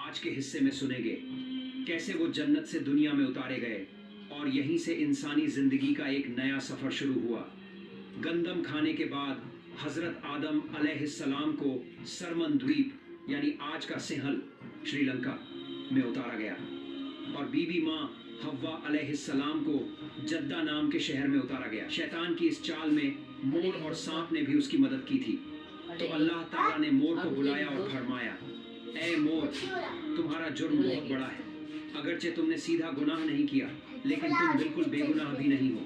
आज के हिस्से में सुनेंगे कैसे वो जन्नत से दुनिया में उतारे गए और यहीं से इंसानी जिंदगी का एक नया सफर शुरू हुआ। गंदम खाने के बाद हजरत आदम अलैहिस्सलाम को सरमन द्वीप यानी आज का सिंहल श्रीलंका में उतारा गया और बीबी माँ हव्वा अलैहिस्सलाम को जद्दा नाम के शहर में उतारा गया। शैतान की इस चाल में मोर और सांप ने भी उसकी मदद की थी। तो अल्लाह ताला ने मोर को बुलाया और फरमाया, ऐ मोर, तुम्हारा जुर्म बहुत बड़ा है। अगरचे तुमने सीधा गुनाह नहीं किया, लेकिन तुम बिल्कुल बेगुनाह भी नहीं हो,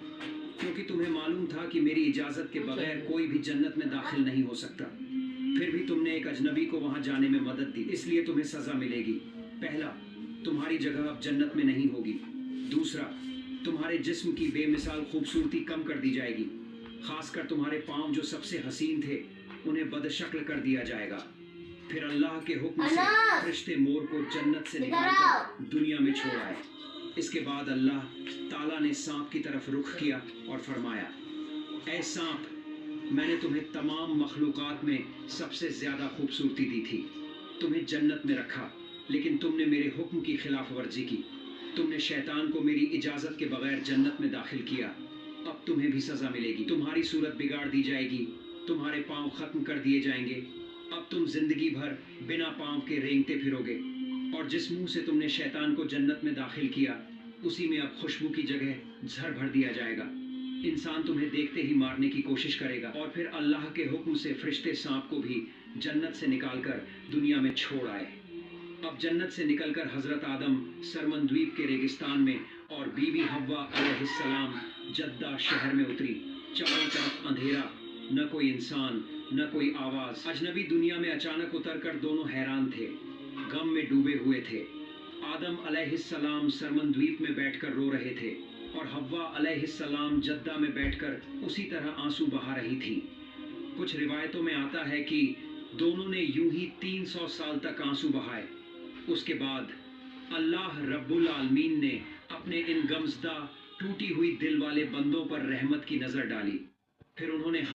क्योंकि तुम्हें मालूम था कि मेरी इजाज़त के बगैर कोई भी जन्नत में दाखिल नहीं हो सकता। फिर भी तुमने एक अजनबी को वहाँ जाने में मदद दी, इसलिए तुम्हें सज़ा मिलेगी। पहला, तुम्हारी जगह अब जन्नत में नहीं होगी। दूसरा, तुम्हारे जिस्म की बेमिसाल खूबसूरती कम कर दी जाएगी, खासकर तुम्हारे पाँव जो सबसे हसीन थे उन्हें बदशक्ल कर दिया जाएगा। फिर अल्लाह के हुक्म से फरिश्ते मोर को जन्नत से निकालकर दुनिया में छोड़ आए। इसके बाद अल्लाह ताला ने सांप की तरफ रुख किया और फरमाया, ऐ सांप, मैंने तुम्हें तमाम मखलूक़ात में सबसे ज़्यादा खूबसूरती दी थी। तुम्हें जन्नत में रखा, लेकिन तुमने मेरे हुक्म की खिलाफ वर्जी की। तुमने शैतान को मेरी इजाज़त के बगैर जन्नत में दाखिल किया। अब तुम्हें भी सज़ा मिलेगी। तुम्हारी सूरत बिगाड़ दी जाएगी, तुम्हारे पाँव ख़त्म कर दिए जाएंगे। अब तुम जिंदगी भर बिना पाँव के रेंगते फिरोगे, और जिस मुंह से तुमने शैतान को जन्नत में दाखिल किया उसी में अब खुशबू की जगह झर भर दिया जाएगा। इंसान तुम्हें देखते ही मारने की कोशिश करेगा। और फिर अल्लाह के हुक्म से फरिश्ते सांप को भी जन्नत से निकालकर दुनिया में छोड़ आए। अब जन्नत से निकलकर हजरत आदम सरमन द्वीप के रेगिस्तान में और बीबी हव्वा अलैहिस्सलाम जद्दा शहर में उतरी। चारों तरफ अंधेरा, न कोई इंसान न कोई आवाज। अजनबी दुनिया में अचानक उतरकर दोनों हैरान थे, गम में डूबे हुए थे। आदम अलैहिस्सलाम सरमन द्वीप में बैठकर रो रहे थे और हव्वा अलैहिस्सलाम जद्दा में बैठकर उसी तरह आंसू बहा रही थी। कुछ रिवायतों में आता है कि दोनों ने यूं ही 300 साल तक आंसू बहाए। उसके बाद अल्लाह रब्बुल आलमीन ने अपने इन गमज़दा टूटी हुई दिल वाले बंदों पर रहमत की नज़र डाली। फिर उन्होंने